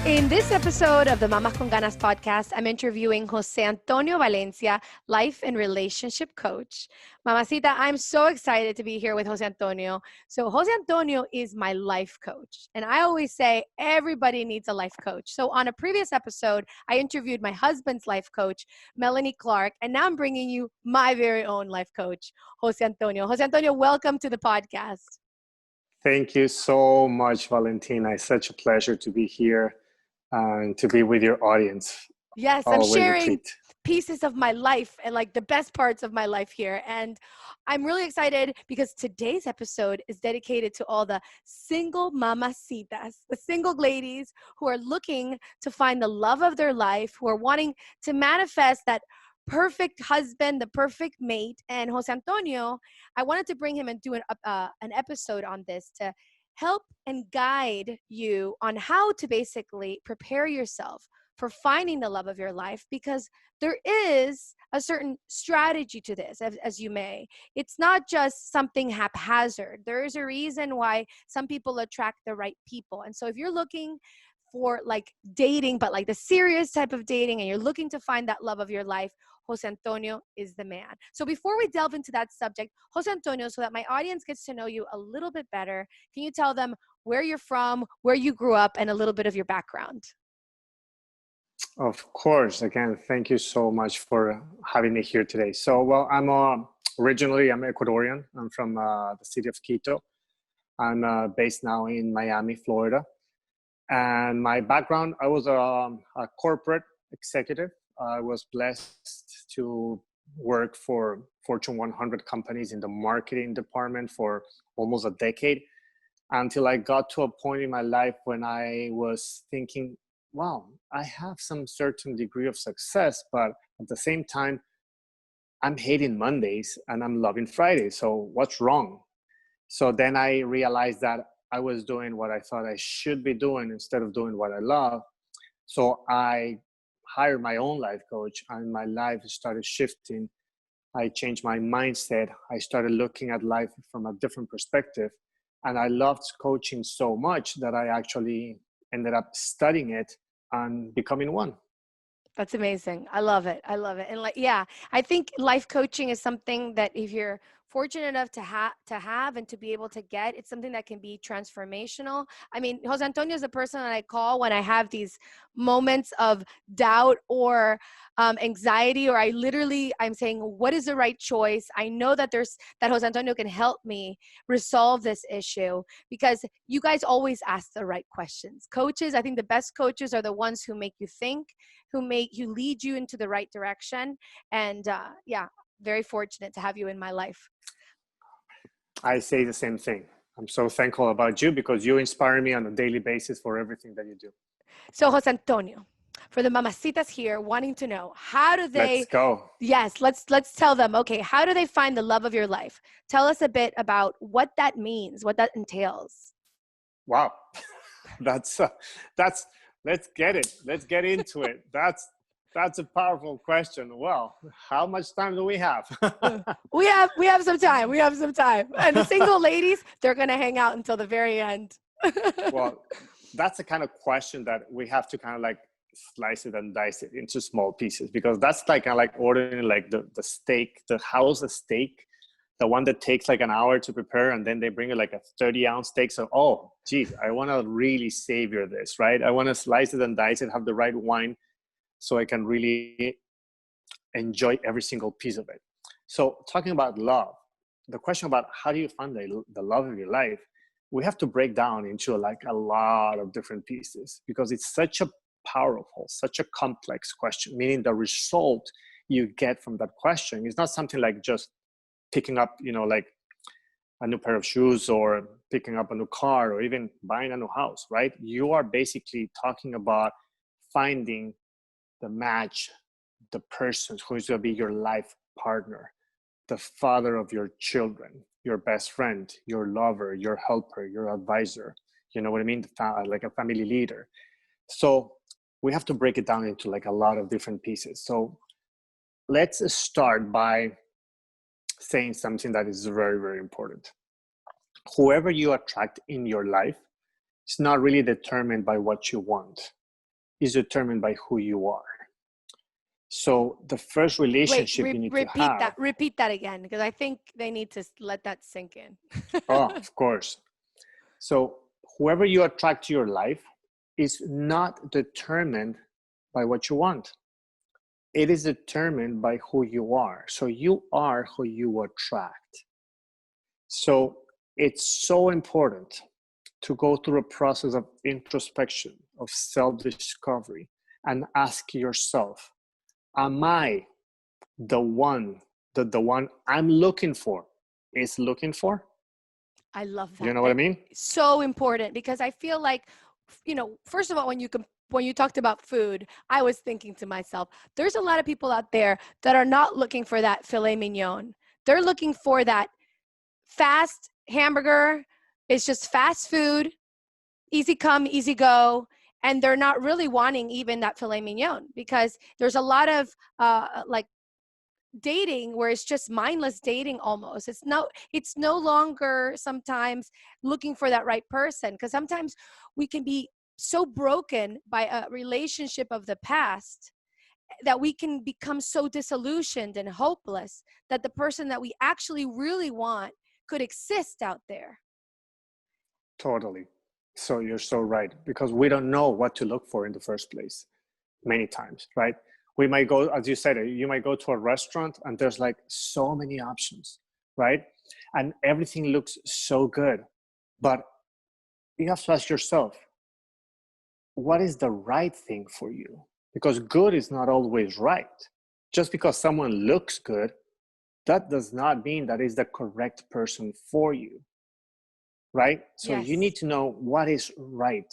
In this episode of the Mamas Con Ganas podcast, I'm interviewing Jose Antonio Valencia, life and relationship coach. Mamacita, I'm so excited to be here with Jose Antonio. So Jose Antonio is my life coach. And I always say everybody needs a life coach. So on a previous episode, I interviewed my husband's life coach, Melanie Clark. And now I'm bringing you my very own life coach, Jose Antonio. Jose Antonio, welcome to the podcast. Thank you so much, Valentina. It's such a pleasure to be here and to be with your audience. Yes, I'm Always a sharing treat. pieces of my life and like the best parts of my life here. And I'm really excited because today's episode is dedicated to all the single mamacitas, the single ladies who are looking to find the love of their life, who are wanting to manifest that perfect husband, the perfect mate. And Jose Antonio, I wanted to bring him and do an episode on this to help and guide you on how to basically prepare yourself for finding the love of your life, because there is a certain strategy to this, as you may. It's not just something haphazard. There is a reason why some people attract the right people. And so if you're looking for like dating, but like the serious type of dating, and you're looking to find that love of your life, Jose Antonio is the man. So before we delve into that subject, Jose Antonio, so that my audience gets to know you a little bit better, can you tell them where you're from, where you grew up, and a little bit of your background? Of course. Again, thank you so much for having me here today. So, well, originally I'm Ecuadorian. I'm from the city of Quito. I'm based now in Miami, Florida. And my background, I was a corporate executive. I was blessed to work for Fortune 100 companies in the marketing department for almost a decade, until I got to a point in my life when I was thinking, wow, I have some certain degree of success, but at the same time, I'm hating Mondays and I'm loving Fridays. So what's wrong? So then I realized that I was doing what I thought I should be doing instead of doing what I love. So I hired my own life coach, and my life started shifting. I changed my mindset. I started looking at life from a different perspective. And I loved coaching so much that I actually ended up studying it and becoming one. That's amazing. I love it. I love it. And like, yeah, I think life coaching is something that if you're fortunate enough to have and to be able to get, it's something that can be transformational. I mean, Jose Antonio is the person that I call when I have these moments of doubt or anxiety, or I'm saying, what is the right choice? I know that that Jose Antonio can help me resolve this issue, because you guys always ask the right questions. Coaches, I think the best coaches are the ones who make you think, who lead you into the right direction. And yeah, very fortunate to have you in my life. I say the same thing. I'm so thankful about you because you inspire me on a daily basis for everything that you do. So Jose Antonio, for the mamacitas here wanting to know, how do they— Let's go. Yes, let's tell them, okay, how do they find the love of your life? Tell us a bit about what that means, what that entails. Wow. that's let's get it. Let's get into it. That's a powerful question. Well, how much time do we have? We have some time. We have some time. And the single ladies, they're going to hang out until the very end. Well, that's the kind of question that we have to kind of like slice it and dice it into small pieces, because that's like kind of like ordering like the steak, the house of steak, the one that takes like an hour to prepare, and then they bring you like a 30-ounce steak. So, oh, geez, I want to really savor this, right? I want to slice it and dice it, have the right wine, so I can really enjoy every single piece of it. So talking about love, the question about how do you find the love of your life, we have to break down into like a lot of different pieces, because it's such a powerful, such a complex question, meaning the result you get from that question is not something like just picking up, like a new pair of shoes or picking up a new car or even buying a new house, right? You are basically talking about finding the match, the person who's going to be your life partner, the father of your children, your best friend, your lover, your helper, your advisor. You know what I mean? Like a family leader. So we have to break it down into like a lot of different pieces. So let's start by saying something that is very, very important. Whoever you attract in your life is not really determined by what you want. is determined by who you are. So the first Wait, relationship you need to have. repeat that again, because I think they need to let that sink in. Oh, of course. So whoever you attract to your life is not determined by what you want. It is determined by who you are. So you are who you attract. So it's so important to go through a process of introspection, of self-discovery, and ask yourself, am I the one that the one I'm looking for is looking for? I love that. You know what I mean? So important, because I feel like, first of all, when you talked about food, I was thinking to myself, there's a lot of people out there that are not looking for that filet mignon. They're looking for that fast hamburger. It's just fast food, easy come, easy go. And they're not really wanting even that filet mignon, because there's a lot of like dating where it's just mindless dating almost. It's no longer sometimes looking for that right person, because sometimes we can be so broken by a relationship of the past that we can become so disillusioned and hopeless that the person that we actually really want could exist out there. Totally. So you're so right, because we don't know what to look for in the first place many times, right? We might go, as you said, you might go to a restaurant and there's like so many options, right? And everything looks so good. But you have to ask yourself, what is the right thing for you? Because good is not always right. Just because someone looks good, that does not mean that is the correct person for you, right? So Yes. you need to know what is right,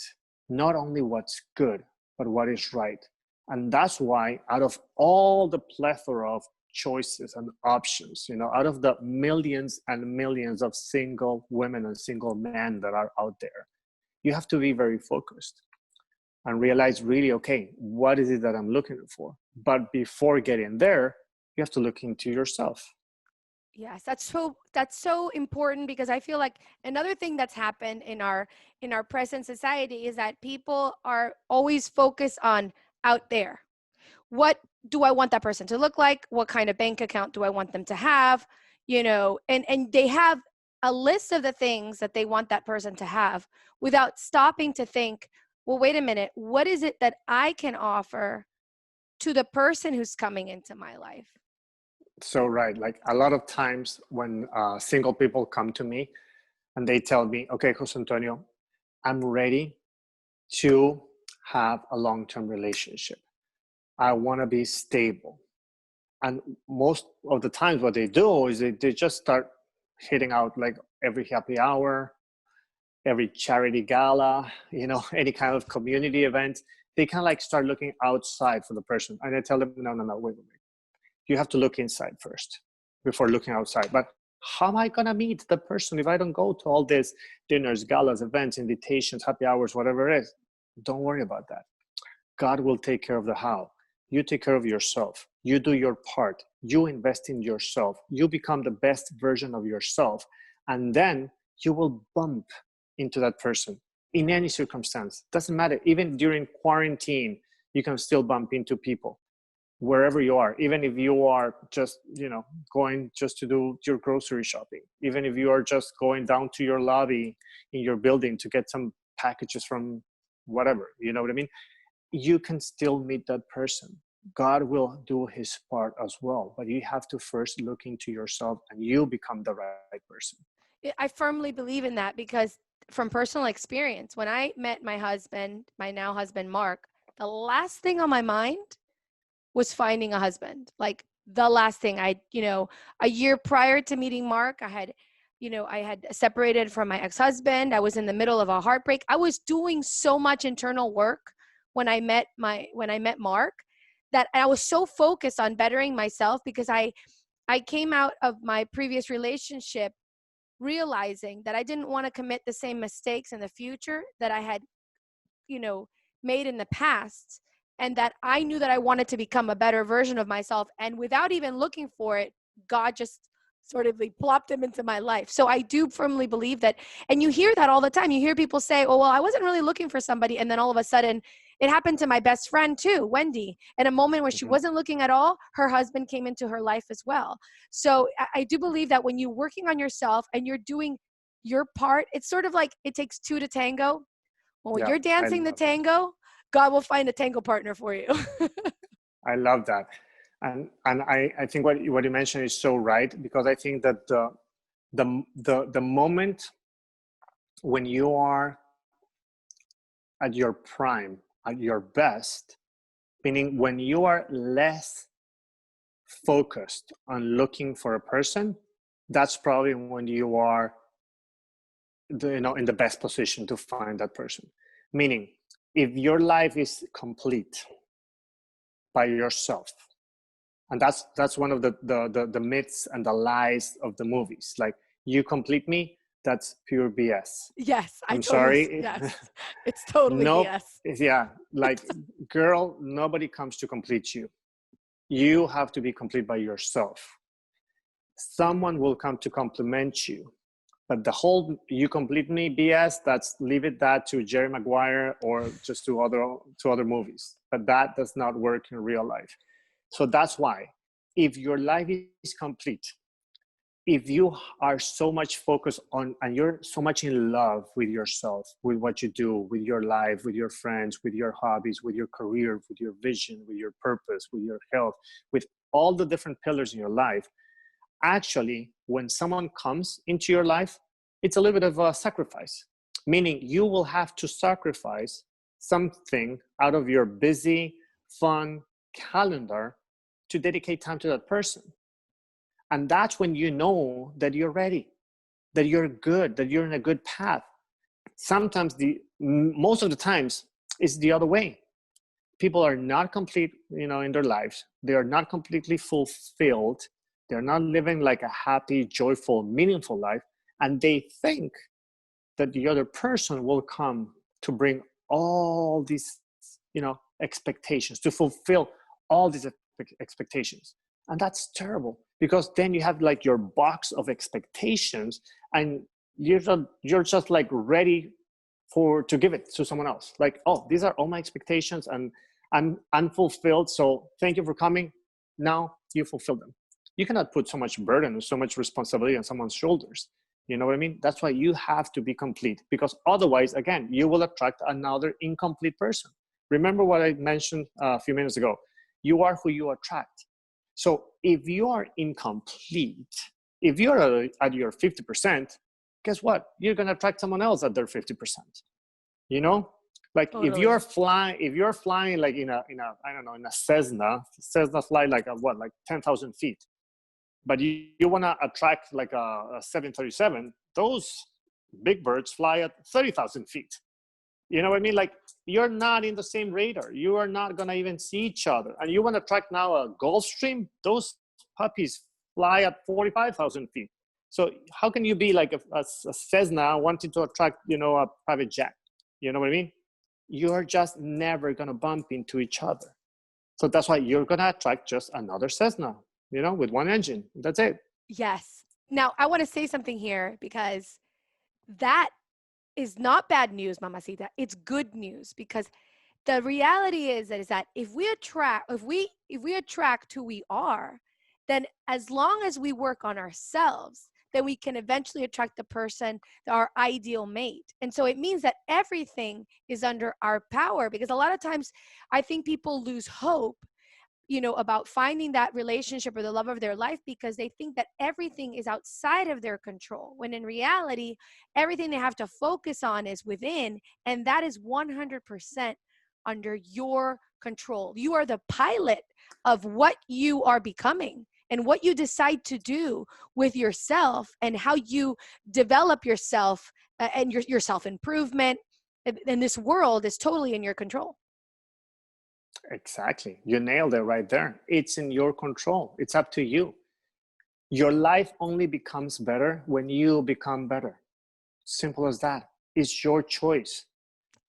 not only what's good, but what is right. And that's why out of all the plethora of choices and options, out of the millions and millions of single women and single men that are out there, you have to be very focused and realize really, okay, what is it that I'm looking for? But before getting there, you have to look into yourself. Yes, that's so important, because I feel like another thing that's happened in our present society is that people are always focused on out there. What do I want that person to look like? What kind of bank account do I want them to have? And they have a list of the things that they want that person to have without stopping to think, well, wait a minute, what is it that I can offer to the person who's coming into my life? So right, like a lot of times when single people come to me and they tell me, okay, Jose Antonio, I'm ready to have a long-term relationship. I want to be stable. And most of the times what they do is they just start hitting out like every happy hour, every charity gala, any kind of community event. They kind of like start looking outside for the person. And I tell them, no, wait. You have to look inside first before looking outside. But how am I going to meet the person if I don't go to all these dinners, galas, events, invitations, happy hours, whatever it is? Don't worry about that. God will take care of the how. You take care of yourself. You do your part. You invest in yourself. You become the best version of yourself. And then you will bump into that person in any circumstance. Doesn't matter. Even during quarantine, you can still bump into people wherever you are. Even if you are just, going just to do your grocery shopping. Even if you are just going down to your lobby in your building to get some packages from whatever, you know what I mean? You can still meet that person. God will do his part as well, but you have to first look into yourself and you become the right person. I firmly believe in that, because from personal experience, when I met my husband, my now husband, Mark, the last thing on my mind was finding a husband. Like the last thing. A year prior to meeting Mark, I had separated from my ex-husband. I was in the middle of a heartbreak. I was doing so much internal work when I met Mark, that I was so focused on bettering myself, because I came out of my previous relationship realizing that I didn't want to commit the same mistakes in the future that I had, made in the past, and that I knew that I wanted to become a better version of myself. And without even looking for it, God just sort of plopped him into my life. So I do firmly believe that. And you hear that all the time. You hear people say, oh, well, I wasn't really looking for somebody. And then all of a sudden It happened to my best friend too, Wendy. In a moment where she Mhm. wasn't looking at all, her husband came into her life as well. So I do believe that when you're working on yourself and you're doing your part, it's sort of like it takes two to tango. Well, when Yeah, you're I dancing the love that. tango, God will find a tango partner for you. I love that. And I think what you mentioned is so right, because I think that the moment when you are at your prime, at your best, meaning when you are less focused on looking for a person, that's probably when you are in the best position to find that person. Meaning, if your life is complete by yourself, and that's one of the myths and the lies of the movies, like, you complete me, that's pure BS. Yes, I I'm totally, sorry. yes. It's totally Nope. BS. Yeah, like, girl, nobody comes to complete you. You have to be complete by yourself. Someone will come to compliment you, but the whole "you complete me" BS, that's, leave it that to Jerry Maguire or just to other movies. But that does not work in real life. So that's why, if your life is complete, if you are so much focused on, and you're so much in love with yourself, with what you do, with your life, with your friends, with your hobbies, with your career, with your vision, with your purpose, with your health, with all the different pillars in your life, actually, when someone comes into your life, it's a little bit of a sacrifice. Meaning, you will have to sacrifice something out of your busy, fun calendar to dedicate time to that person. And that's when you know that you're ready, that you're good, that you're in a good path. Sometimes, most of the times, it's the other way. People are not complete, in their lives. They are not completely fulfilled. They're not living like a happy, joyful, meaningful life. And they think that the other person will come to bring all these, expectations, to fulfill all these expectations. And that's terrible, because then you have like your box of expectations, and you're just like ready to give it to someone else. Like, oh, these are all my expectations, and I'm unfulfilled. So thank you for coming. Now you fulfill them. You cannot put so much burden and so much responsibility on someone's shoulders. You know what I mean? That's why you have to be complete, because otherwise, again, you will attract another incomplete person. Remember what I mentioned a few minutes ago. You are who you attract. So if you are incomplete, if you're at your 50%, guess what? You're going to attract someone else at their 50%. Like, Totally. if you're flying like in a I don't know, in a Cessna fly like like 10,000 feet, but you want to attract like a 737, those big birds fly at 30,000 feet. You know what I mean? Like, you're not in the same radar. You are not going to even see each other. And you want to track now a Gulfstream? Those puppies fly at 45,000 feet. So how can you be like a Cessna wanting to attract, a private jet? You know what I mean? You're just never going to bump into each other. So that's why you're going to attract just another Cessna, with one engine. That's it. Yes. Now, I want to say something here, because that is not bad news, Mamacita. It's good news, because the reality is that if we attract who we are, then as long as we work on ourselves, then we can eventually attract the person, our ideal mate. And so it means that everything is under our power, because a lot of times I think people lose hope, about finding that relationship or the love of their life, because they think that everything is outside of their control, when in reality, everything they have to focus on is within, and that is 100% under your control. You are the pilot of what you are becoming and what you decide to do with yourself, and how you develop yourself, and your self-improvement. And this world is totally in your control. Exactly. You nailed it right there. It's in your control. It's up to you. Your life only becomes better when you become better. Simple as that. It's your choice.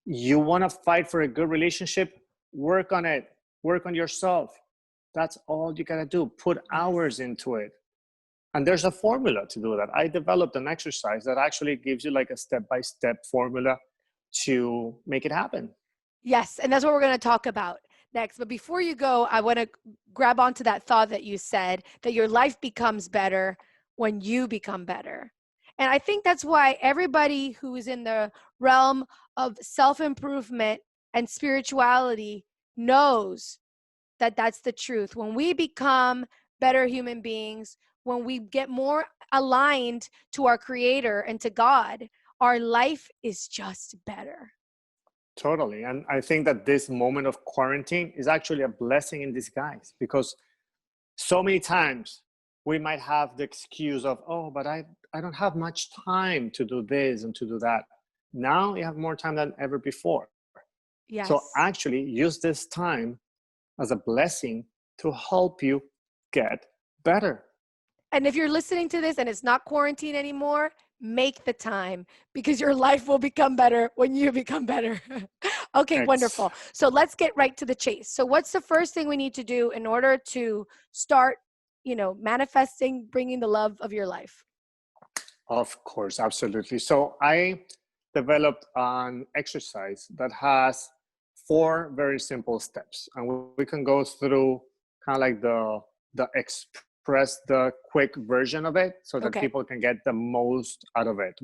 You want to fight for a good relationship? Work on it. Work on yourself. That's all you got to do. Put hours into it. And there's a formula to do that. I developed an exercise that actually gives you like a step-by-step formula to make it happen. Yes, and that's what we're going to talk about next. But before you go, I want to grab onto that thought that you said that your life becomes better when you become better. And I think that's why everybody who is in the realm of self improvement and spirituality knows that that's the truth. When we become better human beings, when we get more aligned to our creator and to God, our life is just better. Totally. And I think that this moment of quarantine is actually a blessing in disguise, because so many times we might have the excuse of, oh, but I don't have much time to do this and to do that. Now you have more time than ever before. So Yes. actually use this time as a blessing to help you get better. And if you're listening to this and it's not quarantine anymore, make the time, because your life will become better when you become better. Okay, Ex- wonderful. So let's get right to the chase. So what's the first thing we need to do in order to start, manifesting, bringing the love of your life? of course, absolutely. So I developed an exercise that has 4 very simple steps, and we can go through kind of like the quick version of it so that Okay. people can get the most out of it.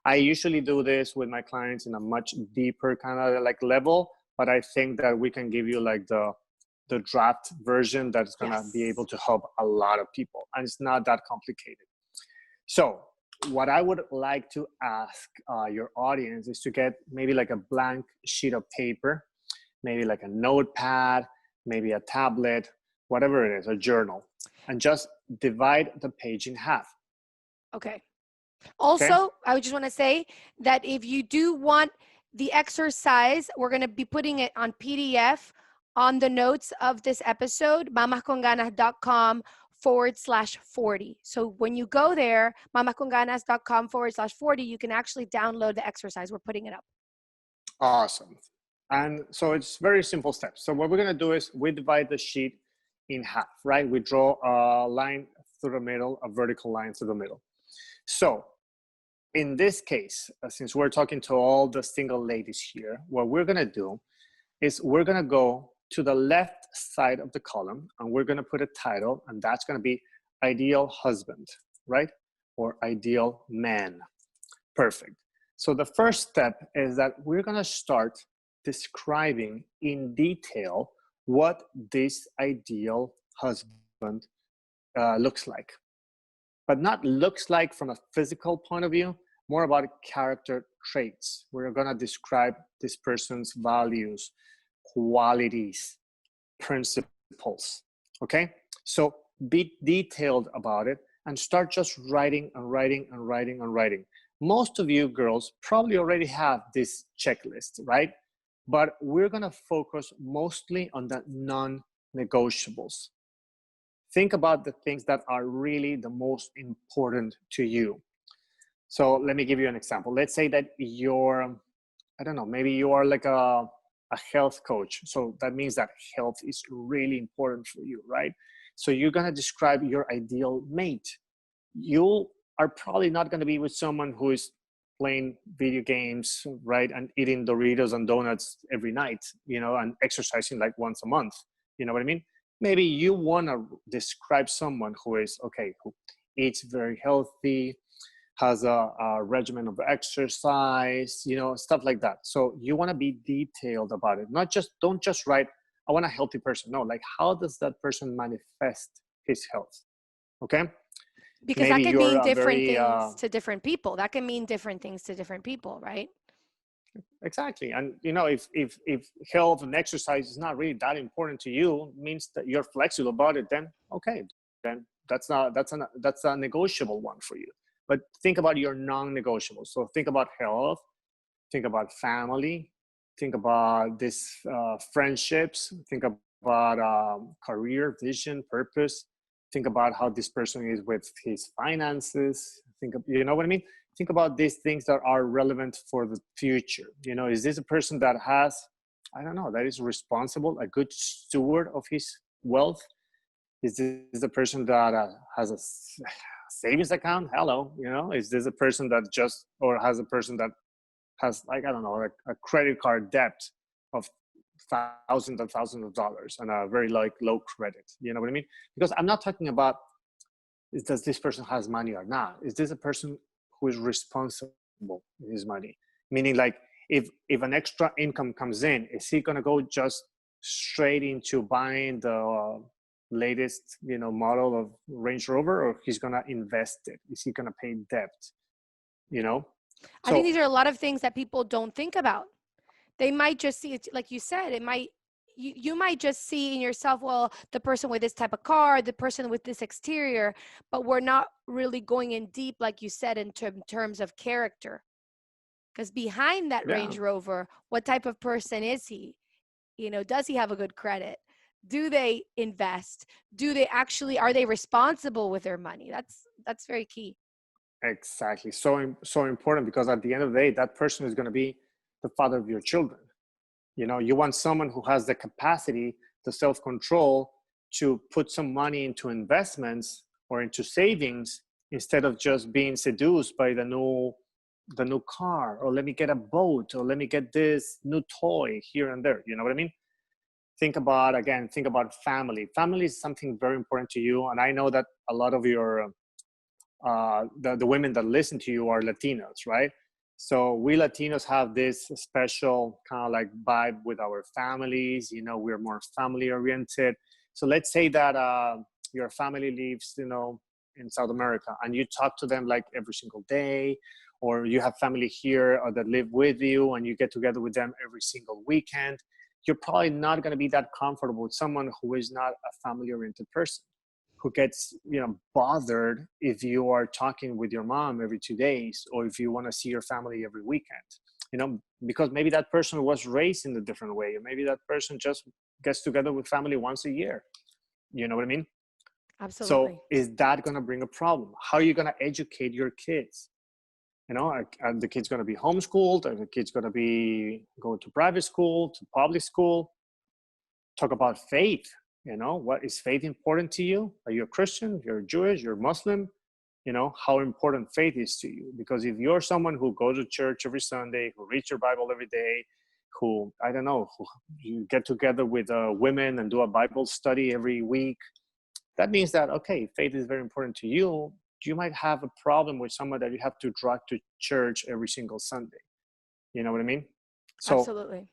I usually do this with my clients in a much deeper kind of like level, but I think that we can give you like the draft version that's gonna be able Yes. to help a lot of people, and it's not that complicated. So what I would like to ask your audience is to get maybe like a blank sheet of paper, maybe like a notepad, maybe a tablet, whatever it is, a journal, and just divide the page in half. Okay. Okay? Also, I would just want to say that if you do want the exercise, we're going to be putting it on PDF on the notes of this episode, mamasconganas.com/40. So when you go there, mamasconganas.com/40, you can actually download the exercise. We're putting it up. Awesome. And so it's very simple steps. So what we're going to do is we divide the sheet in half, right? We draw a line through the middle, a vertical line through the middle. So in this case, since we're talking to all the single ladies here, what we're going to do is we're going to go to the left side of the column and we're going to put a title, and that's going to be ideal husband, right? Or ideal man. Perfect. So the first step is that we're going to start describing in detail what this ideal husband looks like. But not looks like from a physical point of view, more about character traits. We're going to describe this person's values, qualities, principles. Okay? So be detailed about it and start just writing and writing and writing and writing. Most of you girls probably already have this checklist, right? But we're going to focus mostly on the non-negotiables. Think about the things that are really the most important to you. So let me give you an example. Let's say that you're, I don't know, maybe you are like a health coach. So that means that health is really important for you, right? So you're going to describe your ideal mate. You are probably not going to be with someone who is playing video games, right? And eating Doritos and donuts every night, and exercising like once a month. You know what I mean? Maybe you want to describe someone who is, okay, who eats very healthy, has a regimen of exercise, stuff like that. So you want to be detailed about it. Don't just write, I want a healthy person. No, like how does that person manifest his health? Okay. Because that Maybe can you're mean a different very, things to different people. That can mean different things to different people, right? exactly. And if health and exercise is not really that important to you, means that you're flexible about it, then okay, then that's a negotiable one for you. But think about your non-negotiables. So think about health, think about family, think about this friendships, think about career, vision, purpose. Think about how this person is with his finances. You know what I mean? Think about these things that are relevant for the future. Is this a person that has, I don't know, that is responsible, a good steward of his wealth? Is this a person that has a savings account? Hello, is this a person that just, or has a person that has, like, I don't know, like a credit card debt? of thousands and thousands of dollars and a very like low credit. You know what I mean? Because I'm not talking about does this person has money or not. Is this a person who is responsible with his money? Meaning like if an extra income comes in, is he gonna go just straight into buying the latest model of Range Rover, or he's gonna invest it? Is he gonna pay debt? I think So these are a lot of things that people don't think about. They might just see it, like you said, you might just see in yourself, well, the person with this type of car, the person with this exterior, but we're not really going in deep, like you said, in terms of character. Because behind that yeah, Range Rover, what type of person is he? Does he have a good credit? Do they invest? Are they responsible with their money? That's very key. exactly. So important, because at the end of the day, that person is going to be the father of your children. You want someone who has the capacity, the self-control to put some money into investments or into savings, instead of just being seduced by the new car, or let me get a boat, or let me get this new toy here and there. You know what I mean? Think about family. Family is something very important to you. And I know that a lot of your the women that listen to you are Latinos, right? So we Latinos have this special kind of like vibe with our families. We're more family oriented. So let's say that your family lives, in South America, and you talk to them like every single day, or you have family here or that live with you, and you get together with them every single weekend. You're probably not going to be that comfortable with someone who is not a family oriented person, who gets bothered if you are talking with your mom every 2 days, or if you want to see your family every weekend, because maybe that person was raised in a different way, or maybe that person just gets together with family once a year. You know what I mean? Absolutely. So is that going to bring a problem? How are you going to educate your kids? Are the kids going to be homeschooled? Are the kids going to be going to private school, to public school? Talk about faith. What is faith important to you? Are you a Christian? You're Jewish? You're Muslim? How important faith is to you. Because if you're someone who goes to church every Sunday, who reads your Bible every day, who you get together with women and do a Bible study every week, that means that, okay, faith is very important to you. You might have a problem with someone that you have to drag to church every single Sunday. You know what I mean? So Absolutely.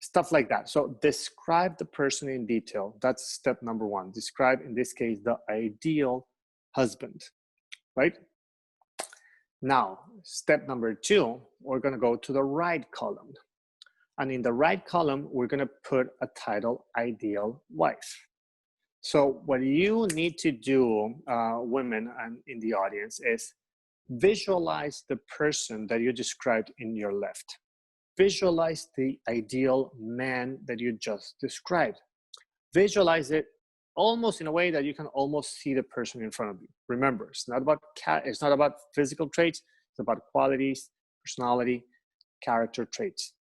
stuff like that. So describe the person in detail. That's step number one. Describe, in this case, the ideal husband, right? Now, step number two, we're going to go to the right column. And in the right column, we're going to put a title, ideal wife. So what you need to do, women and in the audience, is visualize the person that you described in your left. Visualize the ideal man that you just described. Visualize it almost in a way that you can almost see the person in front of you. Remember, it's not about physical traits. It's about qualities, personality, character traits.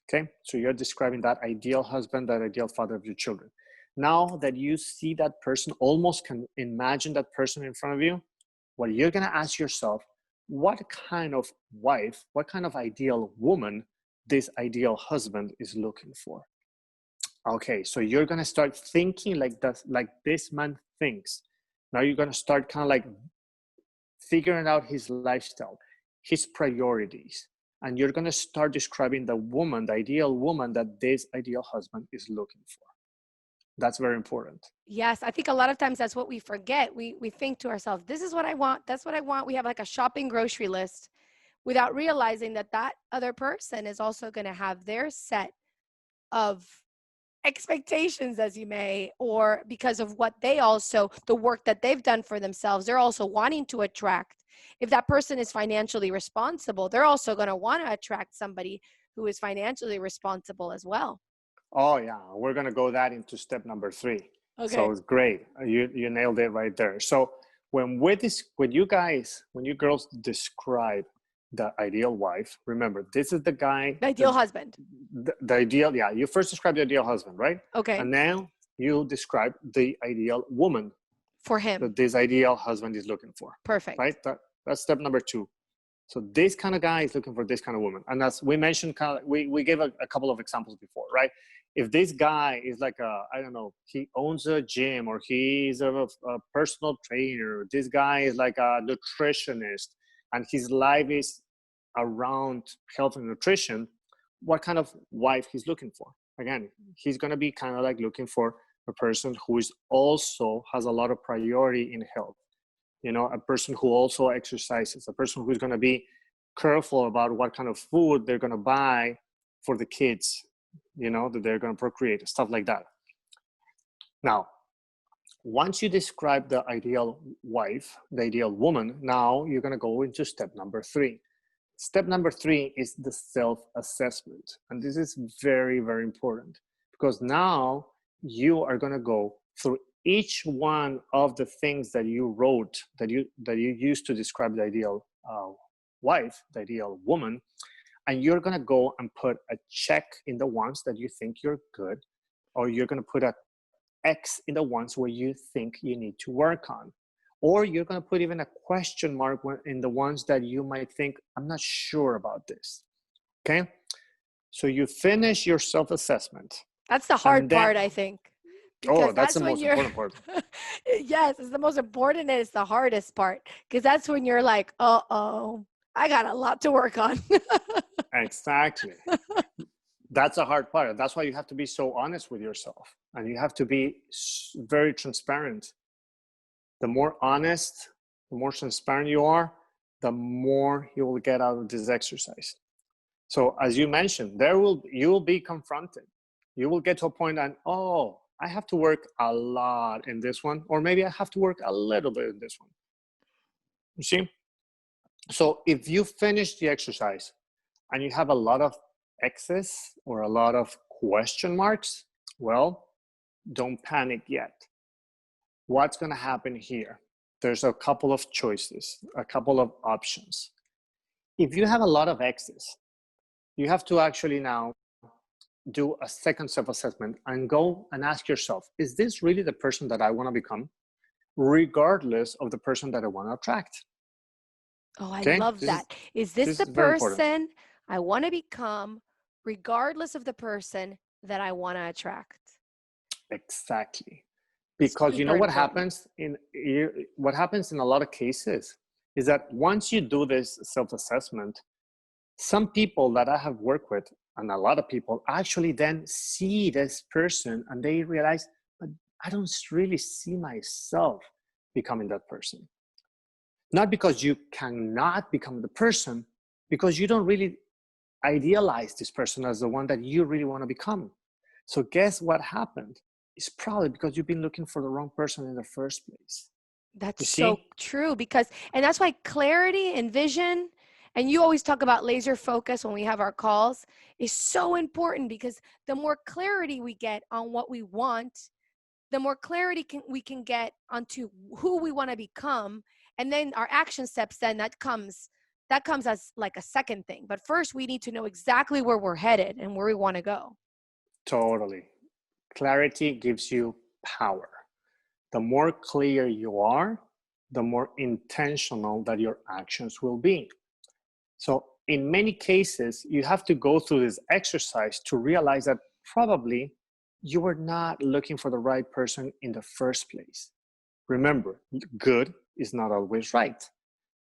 Okay, so you're describing that ideal husband, that ideal father of your children. Now that you see that person, almost can imagine that person in front of you, what you're going to ask yourself, what kind of wife, what kind of ideal woman this ideal husband is looking for? Okay, so you're going to start thinking like this man thinks. Now you're going to start kind of like figuring out his lifestyle, his priorities, and you're going to start describing the woman, the ideal woman that this ideal husband is looking for. That's very important. Yes, I think a lot of times that's what we forget. We think to ourselves, this is what I want. That's what I want. We have like a shopping grocery list without realizing that other person is also going to have their set of expectations, as you may, or because of the work that they've done for themselves, they're also wanting to attract. If that person is financially responsible, they're also going to want to attract somebody who is financially responsible as well. Oh yeah, we're gonna go that into step number 3. Okay. So it's great. You nailed it right there. So when you girls describe the ideal wife, remember, this is the guy. The ideal husband. The ideal, yeah. You first describe the ideal husband, right? Okay. And now you describe the ideal woman for him that this ideal husband is looking for. Perfect. Right? That's step number 2. So this kind of guy is looking for this kind of woman. And as we mentioned, we gave a couple of examples before, right? If this guy is like I don't know, he owns a gym, or he's a personal trainer, this guy is like a nutritionist, and his life is around health and nutrition, what kind of wife he's looking for? Again, he's going to be kind of like looking for a person who is also has a lot of priority in health. You know, a person who also exercises, a person who's going to be careful about what kind of food they're going to buy for the kids, you know, that they're going to procreate, stuff like that. Now, once you describe the ideal wife, the ideal woman, now you're going to go into step number 3. Step number 3 is the self-assessment. And this is very, very important, because now you are going to go through each one of the things that you wrote, that you used to describe the ideal wife, the ideal woman, and you're going to go and put a check in the ones that you think you're good, or you're going to put a X in the ones where you think you need to work on, or you're going to put even a question mark in the ones that you might think, I'm not sure about this. Okay, so you finish your self-assessment. That's the hard part, I think. Because that's the most important part. Yes, it's the most important, and it's the hardest part, because that's when you're like, uh-oh, I got a lot to work on. Exactly. That's a hard part. That's why you have to be so honest with yourself, and you have to be very transparent. The more honest, the more transparent you are, the more you will get out of this exercise. So as you mentioned, you will be confronted. You will get to a point and, oh, I have to work a lot in this one, or maybe I have to work a little bit in this one. You see? So if you finish the exercise and you have a lot of X's or a lot of question marks, well, don't panic yet. What's going to happen here? There's a couple of choices, a couple of options. If you have a lot of X's, you have to actually now do a second self-assessment and go and ask yourself, is this really the person that I want to become, regardless of the person that I want to attract? Oh, I love that. Is this the person I want to become, regardless of the person that I want to attract? Exactly. Because you know what happens in a lot of cases is that once you do this self-assessment, some people that I have worked with, and a lot of people, actually then see this person and they realize, but I don't really see myself becoming that person. Not because you cannot become the person, because you don't really idealize this person as the one that you really want to become. So guess what happened? It's probably because you've been looking for the wrong person in the first place. That's so true, and that's why clarity and vision, and you always talk about laser focus when we have our calls, is so important, because the more clarity we get on what we want, the more clarity we can get onto who we want to become. And then our action steps, then that comes as like a second thing. But first we need to know exactly where we're headed and where we want to go. Totally. Clarity gives you power. The more clear you are, the more intentional that your actions will be. So in many cases, you have to go through this exercise to realize that probably you were not looking for the right person in the first place. Remember, good is not always right.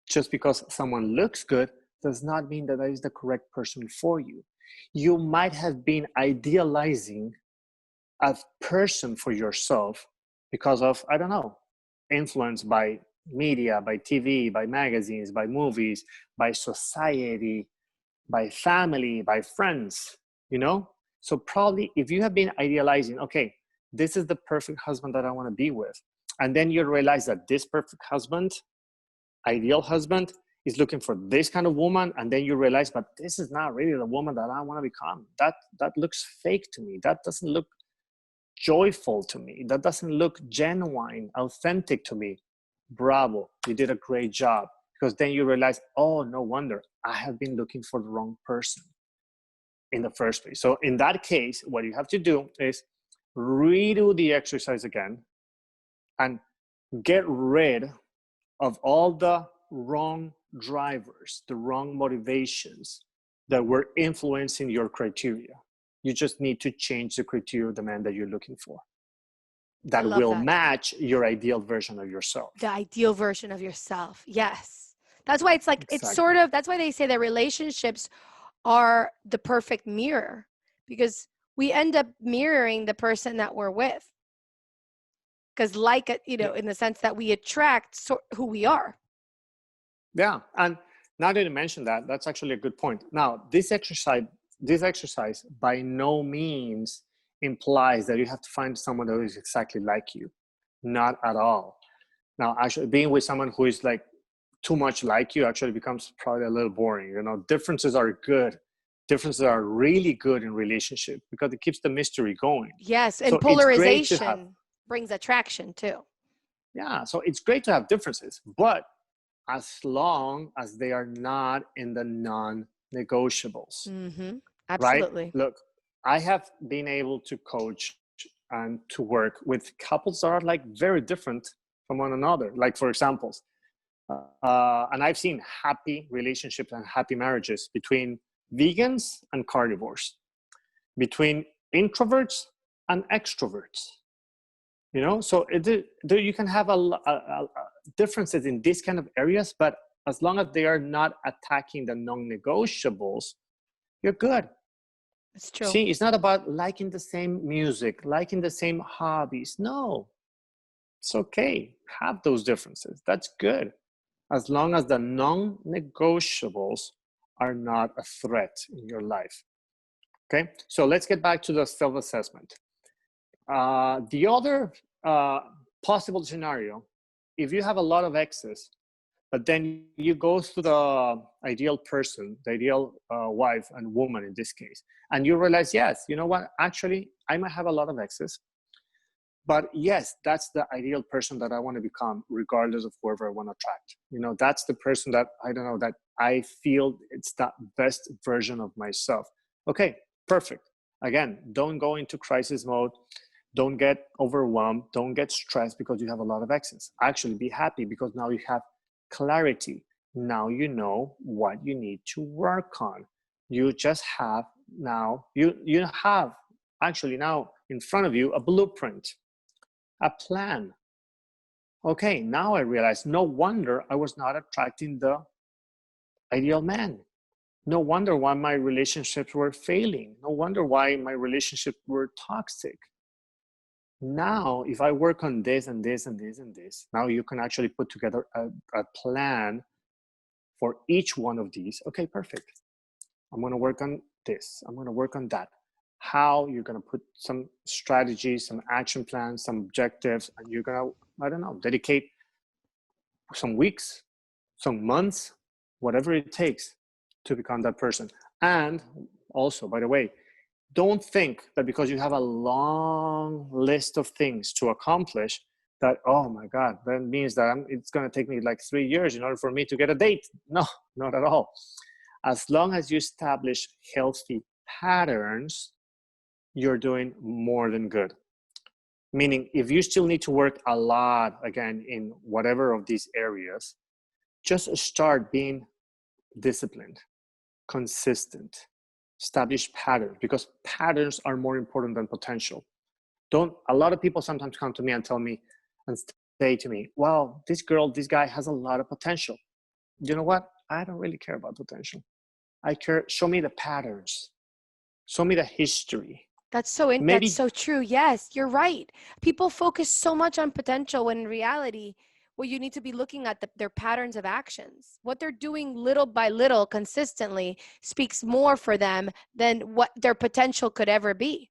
Just because someone looks good does not mean that is the correct person for you. You might have been idealizing a person for yourself because of, I don't know, influence by media, by TV, by magazines, by movies, by society, by family, by friends, you know? So probably if you have been idealizing, okay, this is the perfect husband that I want to be with, and then you realize that this perfect husband, ideal husband, is looking for this kind of woman, and then you realize, but this is not really the woman that I want to become. That looks fake to me. That doesn't look joyful to me. That doesn't look genuine, authentic to me. Bravo, you did a great job. Because then you realize, oh, no wonder I have been looking for the wrong person in the first place. So in that case, what you have to do is redo the exercise again and get rid of all the wrong drivers, the wrong motivations that were influencing your criteria. You just need to change the criteria of the man that you're looking for, I that love will that. match your ideal version of yourself. The ideal version of yourself. Yes. That's why it's like, it's Exactly. sort of, that's why they say that relationships are the perfect mirror, because we end up mirroring the person that we're with. Because like, you know, in the sense that we attract who we are. Yeah. And now that you mentioned that, that's actually a good point. Now, this exercise by no means implies that you have to find someone that is exactly like you. Not at all. Now, actually being with someone who is like too much like you actually becomes probably a little boring. You know, differences are good. Differences are really good in relationship because it keeps the mystery going. Yes. And So it's great to have, polarization brings attraction too. yeah, so it's great to have differences, but as long as they are not in the non-negotiables, Mm-hmm. right? Absolutely. Look, I have been able to coach and to work with couples that are like very different from one another. Like for examples, and I've seen happy relationships and happy marriages between vegans and carnivores, between introverts and extroverts. You know, so you can have differences in these kind of areas, but as long as they are not attacking the non-negotiables, you're good. It's true. See, it's not about liking the same music, liking the same hobbies. No, it's okay. Have those differences. That's good. As long as the non-negotiables are not a threat in your life. Okay, so let's get back to the self-assessment. The other possible scenario, if you have a lot of exes, but then you go to the ideal person, the ideal wife and woman in this case, and you realize, yes, you know what, actually, I might have a lot of exes, but yes, that's the ideal person that I want to become, regardless of whoever I want to attract. You know, that's the person that, I don't know, that I feel it's the best version of myself. Okay, perfect. Again, don't go into crisis mode. Don't get overwhelmed. Don't get stressed because you have a lot of exes. Actually, be happy because now you have clarity. Now you know what you need to work on. You just have now, you have actually now in front of you a blueprint, a plan. Okay, now I realize no wonder I was not attracting the ideal man. No wonder why my relationships were failing. No wonder why my relationships were toxic. Now, if I work on this and this and this and this, now you can actually put together a plan for each one of these. Okay, perfect. I'm going to work on this. I'm going to work on that. How you're going to put some strategies, some action plans, some objectives, and you're going to, I don't know, dedicate some weeks, some months, whatever it takes to become that person. And also, by the way, don't think that because you have a long list of things to accomplish that, oh my God, that means that it's going to take me like 3 years in order for me to get a date. No, not at all. As long as you establish healthy patterns, you're doing more than good. Meaning, if you still need to work a lot, again, in whatever of these areas, just start being disciplined, consistent, establish patterns, because patterns are more important than potential. A lot of people sometimes come to me and tell me and say to me, well, this guy has a lot of potential. You know what? I don't really care about potential. I care, show me the patterns, show me the history. That's Maybe so true. Yes, you're right. People focus so much on potential when in reality, what you need to be looking at their patterns of actions. What they're doing little by little consistently speaks more for them than what their potential could ever be.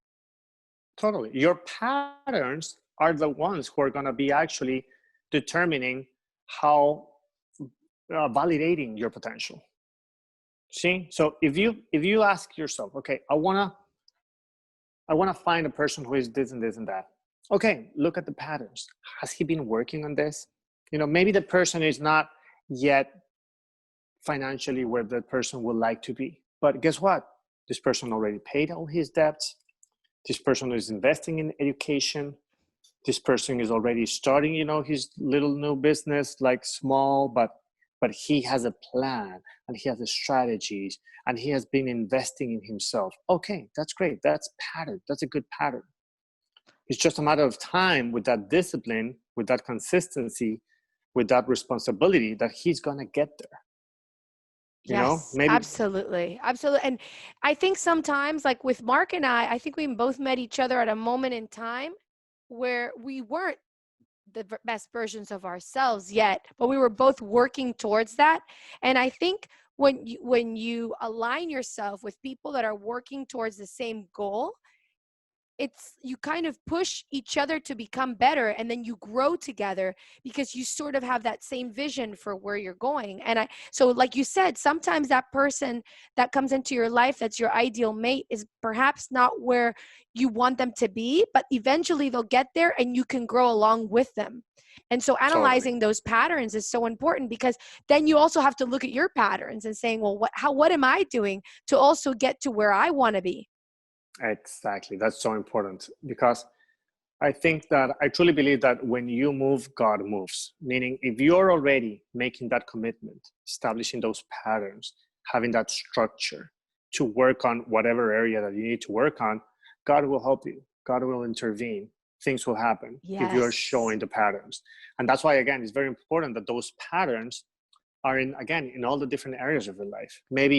totally. Your patterns are the ones who are going to be actually determining how validating your potential. See, so if you ask yourself, okay, I wanna find a person who is this and this and that. Okay, look at the patterns. Has he been working on this? You know, maybe the person is not yet financially where the person would like to be, but guess what? This person already paid all his debts. This person is investing in education. This person is already starting, you know, his little new business, like small, but but he has a plan and he has the strategies and he has been investing in himself. Okay, that's great. That's pattern. That's a good pattern. It's just a matter of time with that discipline, with that consistency, with that responsibility that he's going to get there. You know, Yes, maybe. absolutely. Absolutely. And I think sometimes, like with Mark and I think we both met each other at a moment in time where we weren't the best versions of ourselves yet, but we were both working towards that. And I think when you align yourself with people that are working towards the same goal, it's you kind of push each other to become better, and then you grow together because you sort of have that same vision for where you're going. And I so like you said, sometimes that person that comes into your life that's your ideal mate is perhaps not where you want them to be, but eventually they'll get there and you can grow along with them. And so Totally. analyzing those patterns is so important, because then you also have to look at your patterns and saying, well, what am I doing to also get to where I want to be? Exactly. That's so important, because I truly believe that when you move, God moves. Meaning, if you're already making that commitment, establishing those patterns, having that structure to work on whatever area that you need to work on, God will help you. God will intervene. Things will happen if you're Yes. showing the patterns. And that's why, again, it's very important that those patterns are in all the different areas of your life. Maybe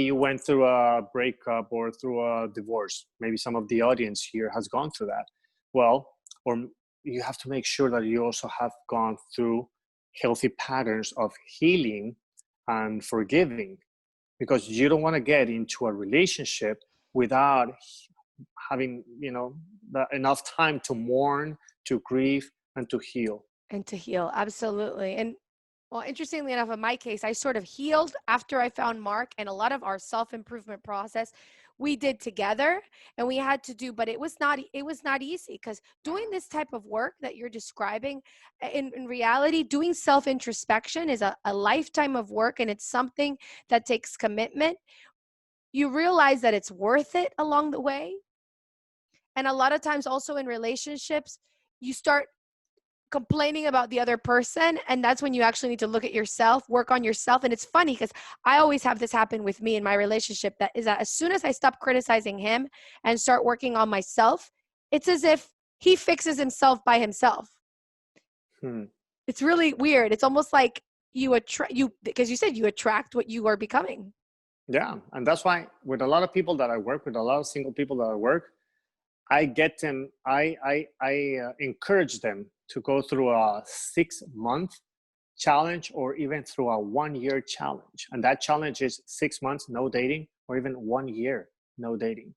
you went through a breakup or through a divorce. Maybe some of the audience here has gone through that. Well, or you have to make sure that you also have gone through healthy patterns of healing and forgiving, because you don't want to get into a relationship without having, enough time to mourn, to grieve, and to heal. And to heal, absolutely. And well, interestingly enough, in my case, I sort of healed after I found Mark, and a lot of our self-improvement process we did together, and we had to do, but it was not easy, because doing this type of work that you're describing, in reality, doing self-introspection is a lifetime of work, and it's something that takes commitment. You realize that it's worth it along the way. And a lot of times also in relationships, you start complaining about the other person, and that's when you actually need to look at yourself, work on yourself. And it's funny because I always have this happen with me in my relationship, that is that as soon as I stop criticizing him and start working on myself, it's as if he fixes himself by himself. Hmm. It's really weird. It's almost like you attract, you, because you said you attract what you are becoming. Yeah, and that's why with a lot of people that I work with, a lot of single people that I work, I get them. I encourage them to go through a 6-month challenge, or even through a 1-year challenge. And that challenge is 6 months no dating, or even 1 year no dating.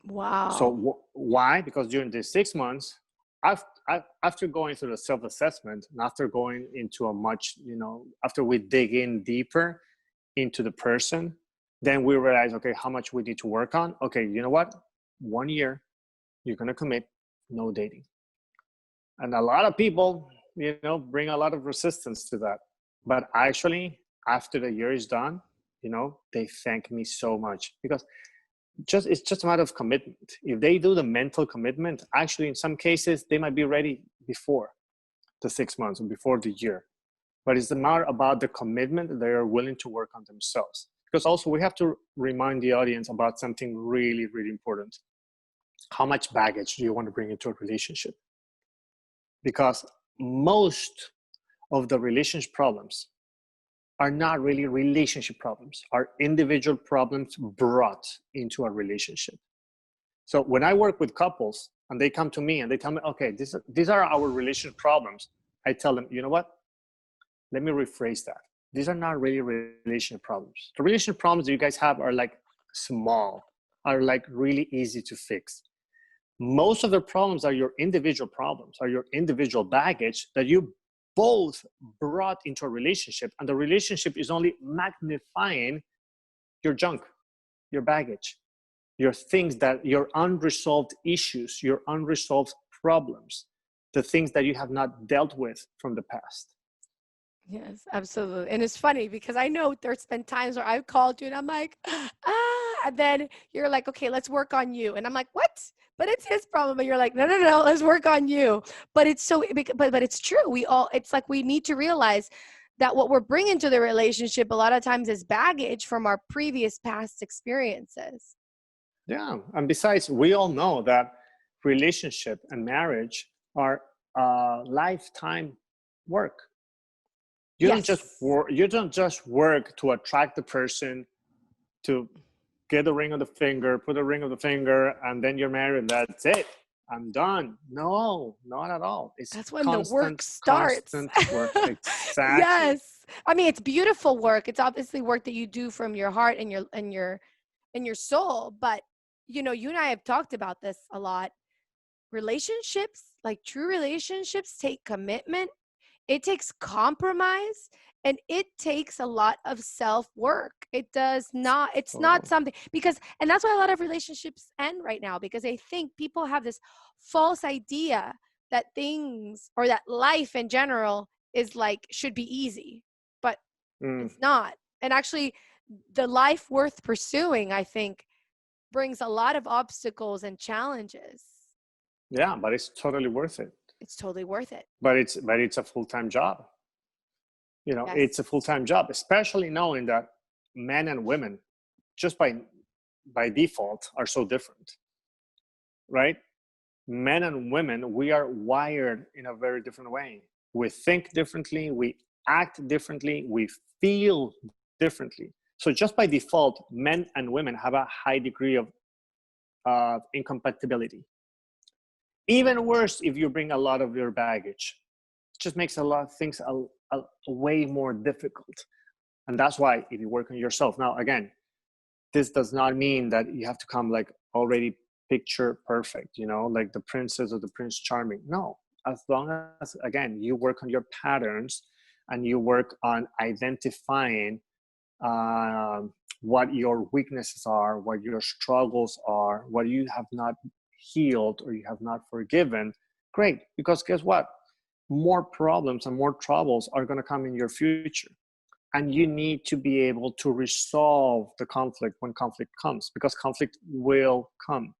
So Wow. why? Because during these 6 months, after going through the self-assessment, and after going into a much, after we dig in deeper into the person, then we realize, okay, how much we need to work on. Okay, you know what? 1 year, you're going to commit, no dating. And a lot of people, bring a lot of resistance to that. But actually, after the year is done, they thank me so much, because it's just a matter of commitment. If they do the mental commitment, actually, in some cases, they might be ready before the 6 months or before the year. But it's more about the commitment that they are willing to work on themselves. Because also we have to remind the audience about something really, really important. How much baggage do you want to bring into a relationship? Because most of the relationship problems are not really relationship problems, are individual problems brought into a relationship. So when I work with couples and they come to me and they tell me, okay, these are our relationship problems, I tell them, you know what? Let me rephrase that. These are not really relationship problems. The relationship problems that you guys have are like small, are like really easy to fix. Most of the problems are your individual problems, are your individual baggage that you both brought into a relationship, and the relationship is only magnifying your junk, your baggage, your things, that your unresolved issues, your unresolved problems, the things that you have not dealt with from the past. Yes, absolutely. And it's funny because I know there's been times where I've called you and I'm like, and then you're like, okay, let's work on you. And I'm like, what? but it's his problem. And you're like, no, let's work on you. But it's so, but it's true. It's like we need to realize that what we're bringing to the relationship a lot of times is baggage from our previous past experiences. Yeah. And besides, we all know that relationship and marriage are lifetime work. You don't just work. You don't just work to attract the person, to get the ring on the finger, put a ring on the finger, and then you're married and that's it. I'm done. No, not at all. That's when the work starts. Constant work. Exactly. Yes. I mean, it's beautiful work. It's obviously work that you do from your heart and your soul. But you know, you and I have talked about this a lot. Relationships, like true relationships, take commitment. It takes compromise, and it takes a lot of self-work. It does not, it's not something, because, and that's why a lot of relationships end right now, because I think people have this false idea that things, or that life in general is like, should be easy, but it's not. And actually, the life worth pursuing, I think, brings a lot of obstacles and challenges. Yeah, but it's totally worth it. It's totally worth it. But it's a full-time job. You know, it's a full-time job, especially knowing that men and women, just by default, are so different, right? Men and women, we are wired in a very different way. We think differently, we act differently, we feel differently. So just by default, men and women have a high degree of incompatibility. Even worse if you bring a lot of your baggage. It just makes a lot of things a way more difficult. And that's why if you work on yourself. Now, again, this does not mean that you have to come like already picture perfect, you know, like the princess or the Prince Charming. No, as long as, again, you work on your patterns and you work on identifying what your weaknesses are, what your struggles are, what you have not healed or you have not forgiven, great. Because guess what? More problems and more troubles are going to come in your future. And you need to be able to resolve the conflict when conflict comes, because conflict will come.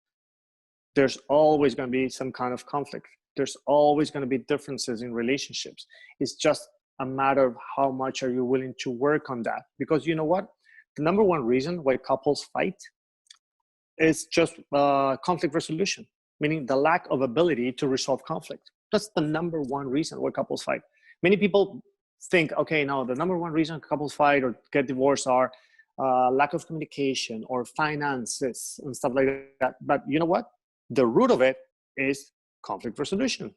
There's always going to be some kind of conflict. There's always going to be differences in relationships. It's just a matter of how much are you willing to work on that. Because you know what? The number one reason why couples fight is just conflict resolution, meaning the lack of ability to resolve conflict. That's the number one reason why couples fight. Many people think, okay, no, the number one reason couples fight or get divorced are lack of communication or finances and stuff like that. But you know what? The root of it is conflict resolution.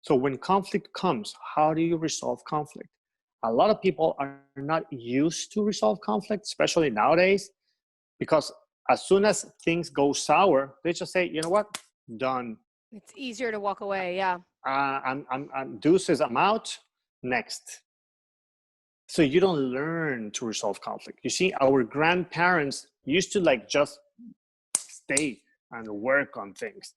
So when conflict comes, how do you resolve conflict? A lot of people are not used to resolve conflict, especially nowadays, because as soon as things go sour, they just say, you know what? Done. It's easier to walk away. Yeah. I'm deuces. I'm out. Next. So you don't learn to resolve conflict. You see, our grandparents used to like just stay and work on things.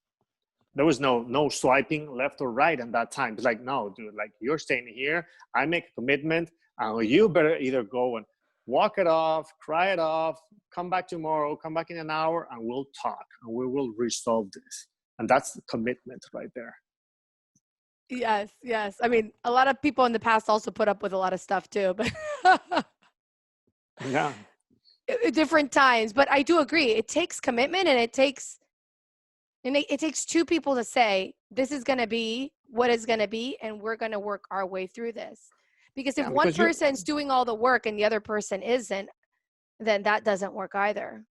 There was no swiping left or right at that time. It's like, no, dude, like you're staying here. I make a commitment, and you better either go and walk it off, cry it off, come back tomorrow, come back in an hour, and we'll talk and we will resolve this. And that's the commitment right there. Yes, yes. I mean, a lot of people in the past also put up with a lot of stuff too, but yeah, different times. But I do agree. It takes commitment, and it takes two people to say, this is going to be what it's going to be, and we're going to work our way through this. Because if one person's doing all the work and the other person isn't, then that doesn't work either.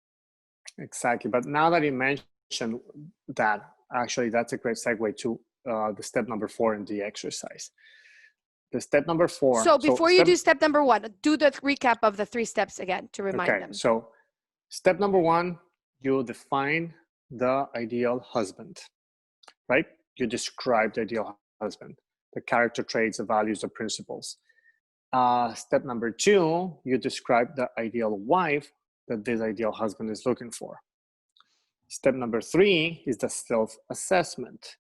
Exactly. But now that you mentioned that, actually, that's a great segue to the step number 4 in the exercise. The step number 4. So before you do step number 1, do the recap of the 3 steps again to remind them. So step number 1, you define the ideal husband, right? You describe the ideal husband, the character traits, the values, the principles. Step number 2, you describe the ideal wife that this ideal husband is looking for. Step number 3 is the self-assessment,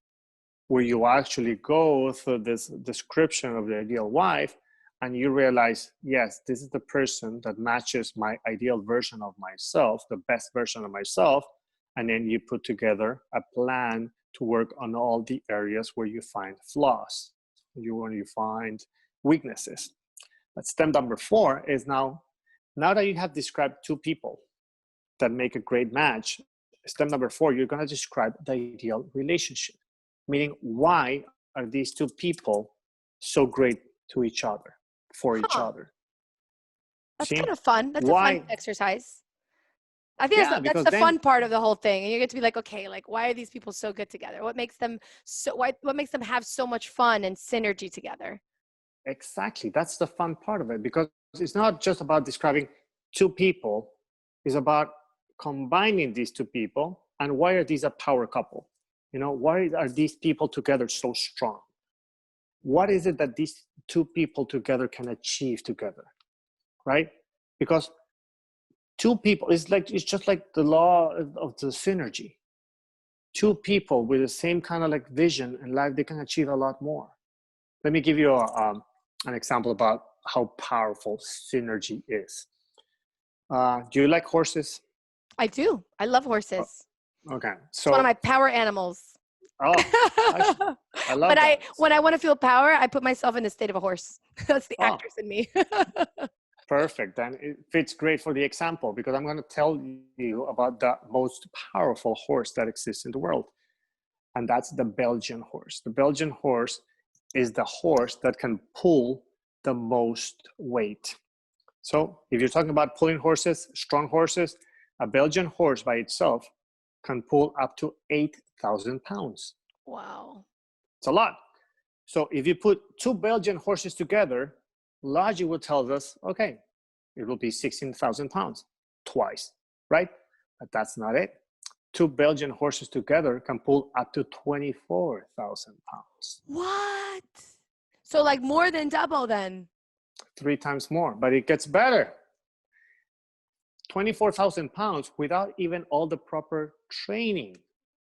where you actually go through this description of the ideal wife and you realize, yes, this is the person that matches my ideal version of myself, the best version of myself, And then you put together a plan to work on all the areas where you find flaws, where you find weaknesses. But step number 4 is now that you have described 2 people that make a great match, step number 4, you're going to describe the ideal relationship. Meaning, why are these 2 people so great to each other, for each other? That's See? kind of fun. That's Why? a fun exercise. I think that's Because the then, fun part of the whole thing. And you get to be like, okay, like, why are these people so good together? What makes them what makes them have so much fun and synergy together? exactly, that's the fun part of it, because it's not just about describing 2 people, it's about combining these 2 people. And why are these a power couple? Why are these people together so strong? What is it that these 2 people together can achieve together, right? Because 2 people, it's just like the law of the synergy. 2 people with the same kind of like vision in life, they can achieve a lot more. Let me give you an example about how powerful synergy is. Do you like horses? I do. I love horses. Okay, It's one of my power animals. I love that. When I want to feel power, I put myself in the state of a horse. That's the actress in me. Perfect. Then it fits great for the example, because I'm going to tell you about the most powerful horse that exists in the world. And that's the Belgian horse. The Belgian horse is the horse that can pull the most weight. So if you're talking about pulling horses, strong horses, a Belgian horse by itself can pull up to 8,000 pounds. Wow. It's a lot. So if you put 2 Belgian horses together, logic will tell us, okay, it will be 16,000 pounds twice, right? But that's not it. 2 Belgian horses together can pull up to 24,000 pounds. What? So like more than double then? 3 times more, but it gets better. 24,000 pounds without even all the proper training.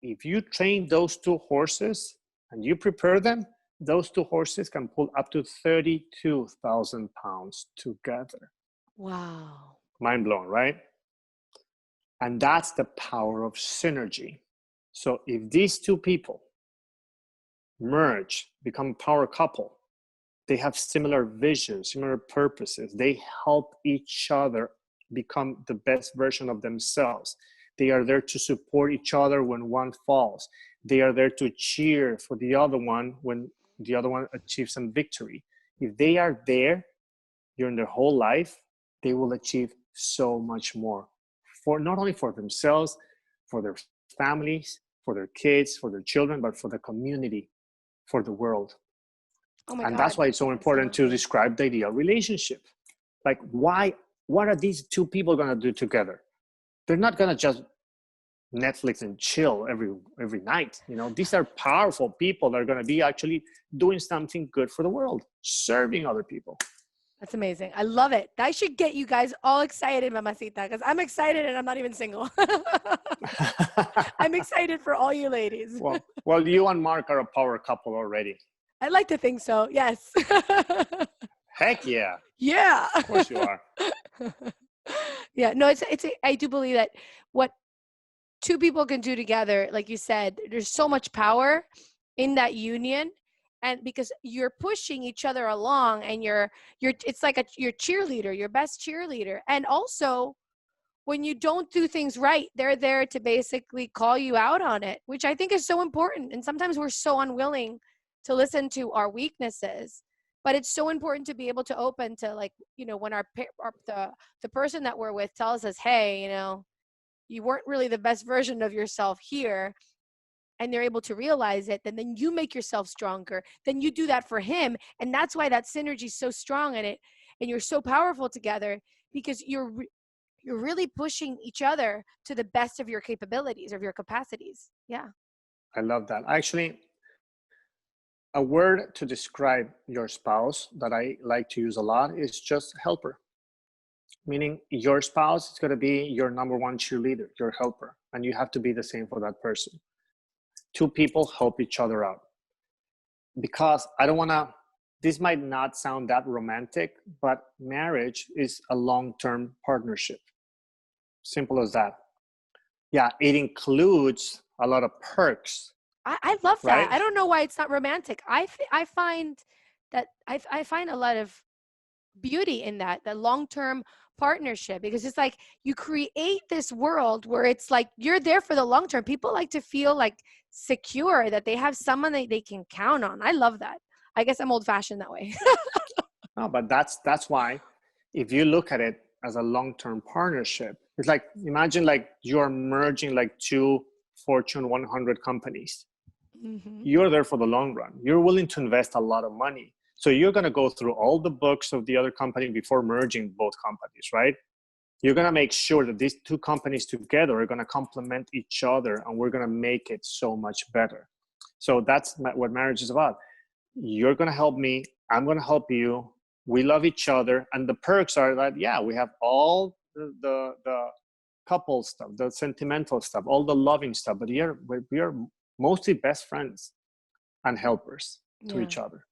If you train those 2 horses and you prepare them, those 2 horses can pull up to 32,000 pounds together. Wow. Mind blown, right? And that's the power of synergy. So if these 2 people merge, become a power couple, they have similar visions, similar purposes. They help each other become the best version of themselves. They are there to support each other when one falls. They are there to cheer for the other one when the other one achieves some victory. If they are there during their whole life, they will achieve so much more, for not only for themselves, for their families, for their kids, for their children, but for the community, for the world. Oh my And God. that's why it's so important to describe the ideal relationship. Like, what are these 2 people going to do together? They're not going to just Netflix and chill every night. These are powerful people that are going to be actually doing something good for the world, serving other people. That's amazing. I love it. I should get you guys all excited, Mamacita, because I'm excited and I'm not even single. I'm excited for all you ladies. Well, you and Mark are a power couple already. I'd like to think so. Yes. Heck yeah. Yeah. Of course you are. Yeah. No, I do believe that what 2 people can do together, like you said, there's so much power in that union. And because you're pushing each other along and it's like your cheerleader, your best cheerleader. And also when you don't do things right, they're there to basically call you out on it, which I think is so important. And sometimes we're so unwilling to listen to our weaknesses, but it's so important to be able to open to, like, when the person that we're with tells us, hey, you weren't really the best version of yourself here, and they're able to realize it, then you make yourself stronger. Then you do that for him. And that's why that synergy is so strong in it. And you're so powerful together, because you're really pushing each other to the best of your capabilities, of your capacities. Yeah. I love that. Actually, a word to describe your spouse that I like to use a lot is just helper. Meaning your spouse is going to be your number 1 cheerleader, your helper. And you have to be the same for that person. 2 people help each other out. Because this might not sound that romantic, but marriage is a long-term partnership. Simple as that. Yeah, it includes a lot of perks, I love that. right? I don't know why it's not romantic. I find that I find a lot of beauty in that, the long-term partnership, because it's like you create this world where it's like you're there for the long term. People like to feel like secure that they have someone that they can count on. I love that. I guess I'm old-fashioned that way. No, but that's why if you look at it as a long-term partnership, it's like imagine like you're merging like two Fortune 100 companies. Hmm. You're there for the long run. You're willing to invest a lot of money. So you're going to go through all the books of the other company before merging both companies, right? You're going to make sure that these two companies together are going to complement each other, and we're going to make it so much better. So that's what marriage is about. You're going to help me. I'm going to help you. We love each other. And the perks are that, yeah, we have all the couple stuff, the sentimental stuff, all the loving stuff, but we are mostly best friends and helpers to Yeah, each other.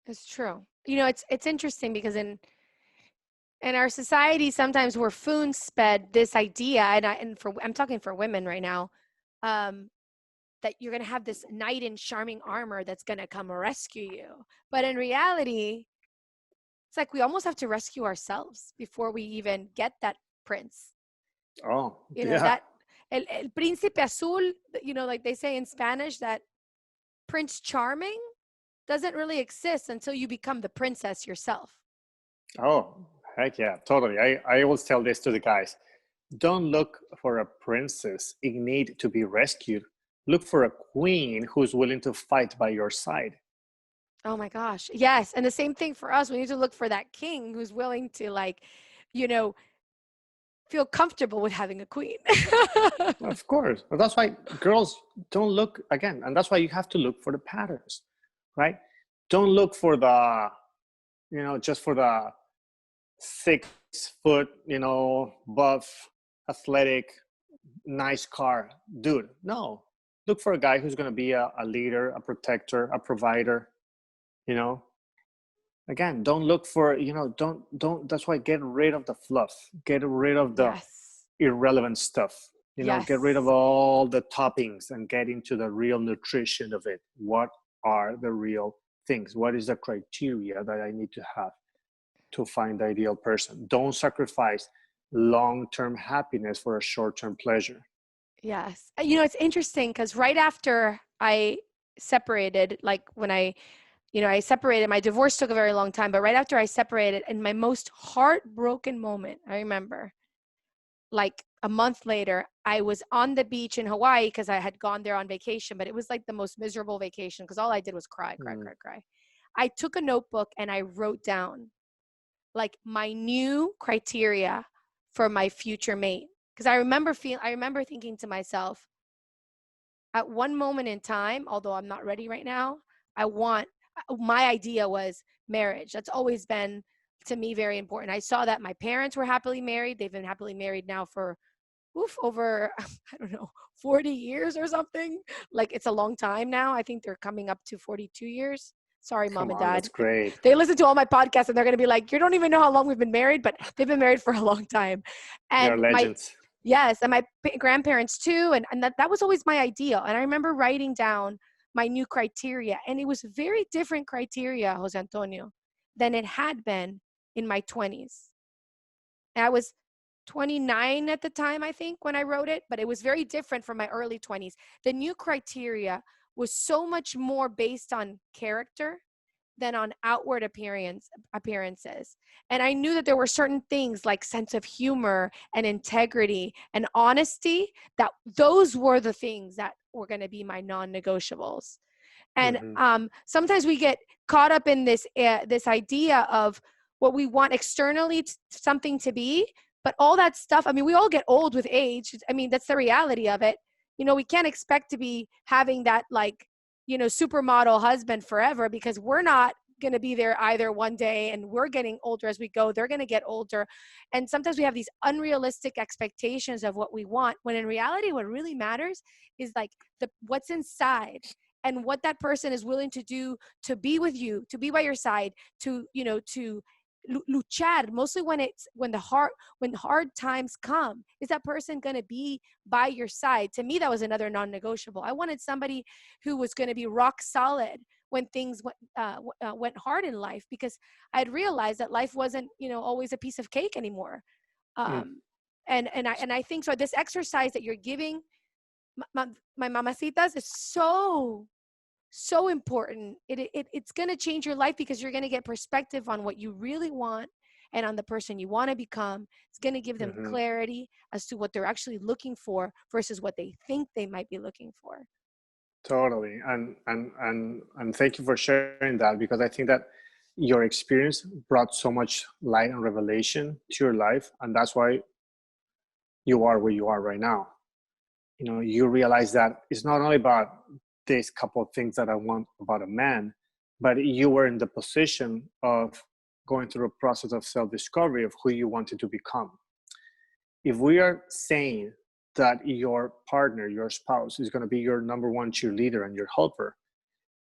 it's true. It's interesting because in our society, sometimes we're spoon fed this idea, I'm talking for women right now, um, that you're going to have this knight in shining armor that's going to come rescue you. But in reality, it's like we almost have to rescue ourselves before we even get that prince. Oh, yeah. That el príncipe azul, like they say in Spanish, that Prince Charming doesn't really exist until you become the princess yourself. Oh, heck yeah, totally. I always tell this to the guys. Don't look for a princess in need to be rescued. Look for a queen who's willing to fight by your side. Oh my gosh. Yes. And the same thing for us. We need to look for that king who's willing to, like, you know, feel comfortable with having a queen. Of course. But that's why girls don't look again. And that's why you have to look for the patterns, right? Don't look for just for the 6 foot, buff, athletic, nice car. Dude, no. Look for a guy who's going to be a leader, a protector, a provider, you know. Again, don't look for, don't, that's why get rid of the fluff. Get rid of the Yes. irrelevant stuff. Get rid of Yes. all the toppings and get into the real nutrition of it. What are the real things? What is the criteria that I need to have to find the ideal person? Don't sacrifice long-term happiness for a short-term pleasure. Yes. It's interesting because right after I separated, like when I separated, my divorce took a very long time, but right after I separated, in my most heartbroken moment, I remember, like a month later, I was on the beach in Hawaii because I had gone there on vacation, but it was like the most miserable vacation because all I did was cry, cry, Mm. cry, cry. I took a notebook and I wrote down like my new criteria for my future mate. Because I remember thinking to myself, at one moment in time, although I'm not ready right now, my idea was marriage. That's always been to me very important. I saw that my parents were happily married. They've been happily married now for over I don't know, 40 years or something. Like it's a long time now. I think they're coming up to 42 years. Sorry, mom Come and on, dad. that's great. They listen to all my podcasts and they're going to be like, you don't even know how long we've been married, but they've been married for a long time. They're And legends. yes, and my grandparents too. And that was always my ideal. And I remember writing down my new criteria, and it was very different criteria, Jose Antonio, than it had been in my 20s. And I was 29 at the time, I think, when I wrote it, but it was very different from my early 20s. The new criteria was so much more based on character than on outward appearances. And I knew that there were certain things like sense of humor and integrity and honesty, that those were the things that were going to be my non-negotiables. And Mm-hmm. sometimes we get caught up in this idea of what we want externally something to be, but all that stuff, I mean, we all get old with age. I mean, that's the reality of it. We can't expect to be having that, like, supermodel husband forever, because we're not going to be there either one day, and we're getting older as we go. They're going to get older. And sometimes we have these unrealistic expectations of what we want, when in reality, what really matters is like what's inside, and what that person is willing to do to be with you, to be by your side, to luchar, mostly when hard times come. Is that person going to be by your side? To me, that was another non-negotiable. I wanted somebody who was going to be rock solid when things went hard in life, because I'd realized that life wasn't, always a piece of cake anymore. Mm. And I think so. This exercise that you're giving my mamacitas is so important. It's going to change your life, because you're going to get perspective on what you really want and on the person you want to become. It's going to give them Mm-hmm. clarity as to what they're actually looking for versus what they think they might be looking for. Totally. And thank you for sharing that, because I think that your experience brought so much light and revelation to your life, and that's why you are where you are right now. You realize that it's not only about these couple of things that I want about a man, but you were in the position of going through a process of self-discovery of who you wanted to become. If we are saying that your partner, your spouse, is going to be your number one cheerleader and your helper,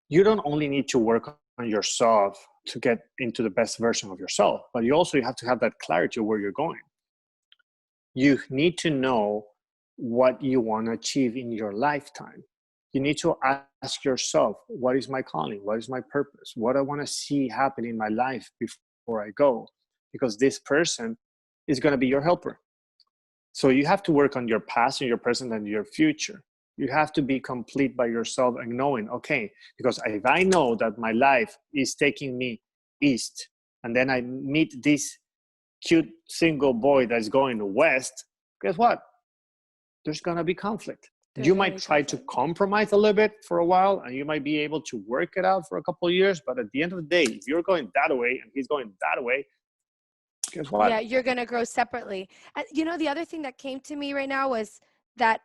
you don't only need to work on yourself to get into the best version of yourself, but you also have to have that clarity of where you're going. You need to know what you want to achieve in your lifetime. You need to ask yourself, what is my calling? What is my purpose? What I want to see happen in my life before I go? Because this person is going to be your helper. So you have to work on your past and your present and your future. You have to be complete by yourself and knowing, okay, because if I know that my life is taking me east, and then I meet this cute single boy that's going west, guess what? There's going to be conflict. There's You going to might be try to conflict. compromise a little bit for a while, and you might be able to work it out for a couple of years. But at the end of the day, if you're going that way and he's going that way, guess Yeah, what? you're going to grow separately. And the other thing that came to me right now was that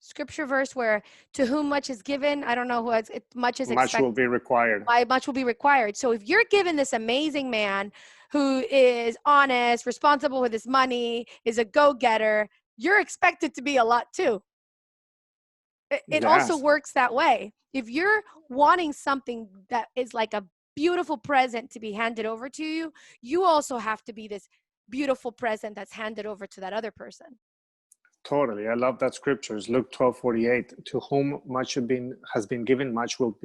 scripture verse where to whom much is given, I don't know who much is Much will expected. be required. Why much will be required. So if you're given this amazing man who is honest, responsible with his money, is a go-getter, you're expected to be a lot too. It also Yes, works that way. If you're wanting something that is like a beautiful present to be handed over to you, you also have to be this beautiful present that's handed over to that other person. totally. I love that scripture. It's Luke 12:48. To whom much has been given, much will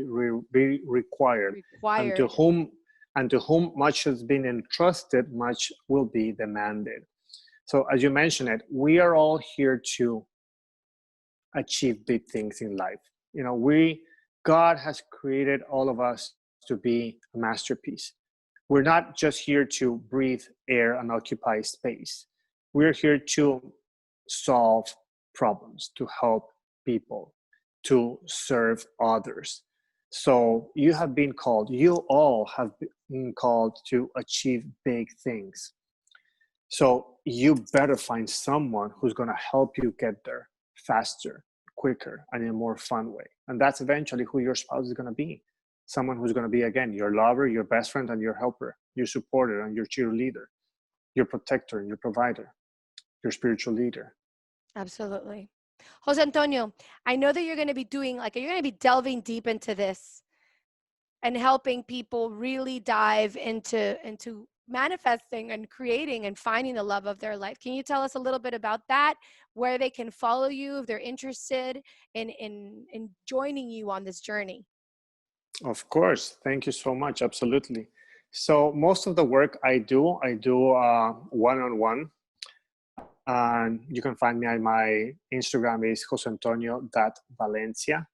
be required. And to Required. whom much has been entrusted, much will be demanded. So as you mentioned it, we are all here to achieve big things in life. God has created all of us to be a masterpiece. We're not just here to breathe air and occupy space. We're here to solve problems, to help people, to serve others. So you all have been called to achieve big things. So you better find someone who's going to help you get there faster, quicker, and in a more fun way. And that's eventually who your spouse is going to be. Someone who's going to be, again, your lover, your best friend, and your helper, your supporter, and your cheerleader, your protector, and your provider, your spiritual leader. Absolutely. Jose Antonio, I know that you're going to be you're going to be delving deep into this and helping people really dive into manifesting and creating and finding the love of their life. Can you tell us a little bit about that, where they can follow you if they're interested in joining you on this journey? Of course. Thank you so much. Absolutely. So most of the work I do one-on-one. And you can find me on my Instagram is joseantonio.valencia.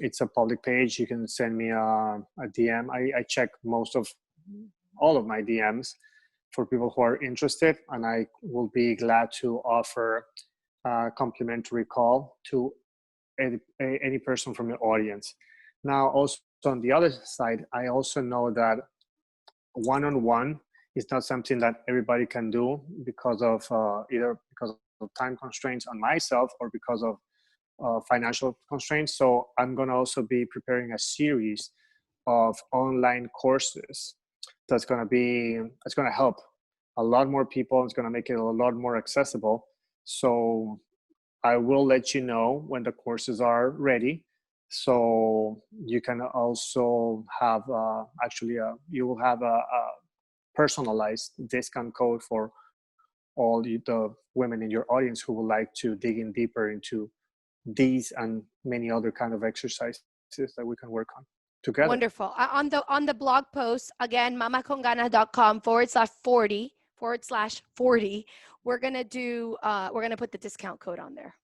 It's a public page. You can send me a DM. I check all of my DMs for people who are interested, and I will be glad to offer a complimentary call to any person from your audience. Now, also on the other side, I also know that one-on-one is not something that everybody can do because of either because of time constraints on myself or because of financial constraints. So I'm going to also be preparing a series of online courses that's going to help a lot more people. It's going to make it a lot more accessible. So I will let you know when the courses are ready. So you can also have you will have a personalized discount code for all the women in your audience who would like to dig in deeper into these and many other kind of exercises that we can work on together. Wonderful. On the blog post, again, mamascongana.com/40, we're going to put the discount code on there.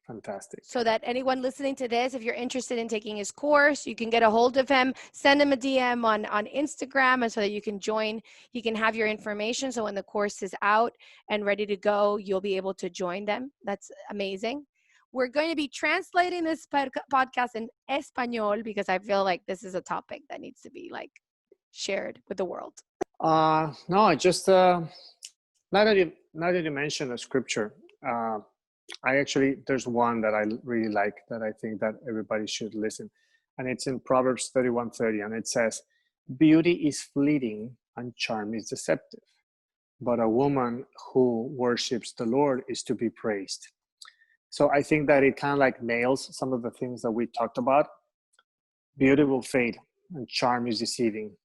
Fantastic. So that anyone listening to this, if you're interested in taking his course, you can get a hold of him, send him a DM on Instagram, and so that you can join, he can have your information. So when the course is out and ready to go, you'll be able to join them. That's amazing. We're going to be translating this podcast in Espanol because I feel like this is a topic that needs to be like shared with the world. No, just now that you mentioned a scripture, there's one that I really like that I think that everybody should listen. And it's in Proverbs 31:30, and it says, "Beauty is fleeting and charm is deceptive, but a woman who worships the Lord is to be praised." So I think that it kind of like nails some of the things that we talked about. Beauty will fade and charm is deceiving.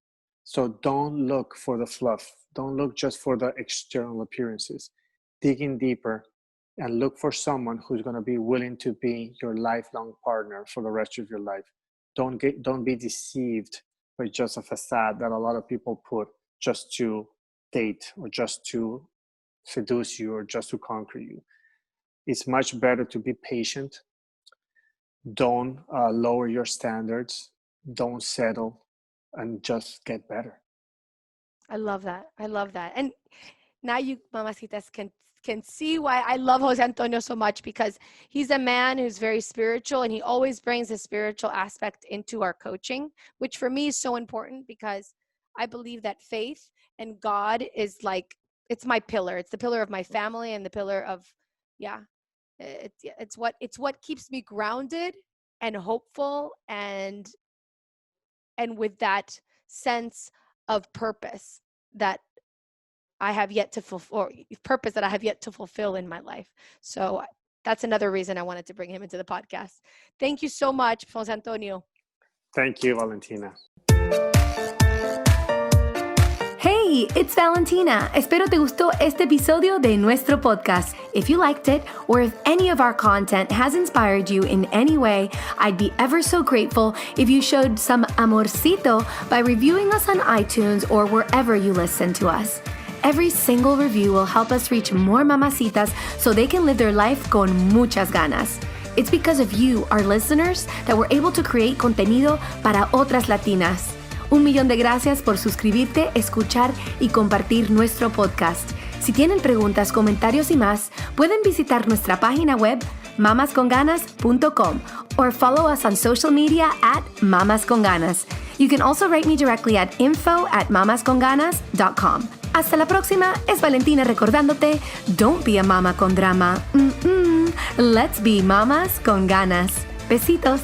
So don't look for the fluff. Don't look just for the external appearances. Dig in deeper and look for someone who's going to be willing to be your lifelong partner for the rest of your life. Don't be deceived by just a facade that a lot of people put just to date or just to seduce you or just to conquer you. It's much better to be patient. Don't lower your standards. Don't settle, and just get better. I love that. And now you, mamacitas, can see why I love Jose Antonio so much, because he's a man who's very spiritual, and he always brings the spiritual aspect into our coaching, which for me is so important because I believe that faith and God is like, it's my pillar. It's the pillar of my family and the pillar of, it's what keeps me grounded and hopeful and with that sense of purpose that I have yet to fulfill in my life. So that's another reason I wanted to bring him into the podcast. Thank you so much, Jose Antonio. Thank you, Valentina. Hey, it's Valentina. Espero te gustó este episodio de nuestro podcast. If you liked it, or if any of our content has inspired you in any way, I'd be ever so grateful if you showed some amorcito by reviewing us on iTunes or wherever you listen to us. Every single review will help us reach more mamacitas so they can live their life con muchas ganas. It's because of you, our listeners, that we're able to create contenido para otras latinas. 1,000,000 de gracias por suscribirte, escuchar y compartir nuestro podcast. Si tienen preguntas, comentarios y más, pueden visitar nuestra página web mamasconganas.com or follow us on social media at Mamas Con Ganas. You can also write me directly at info@mamasconganas.com. Hasta la próxima, es Valentina recordándote, don't be a mama con drama. Let's be mamas con ganas. Besitos.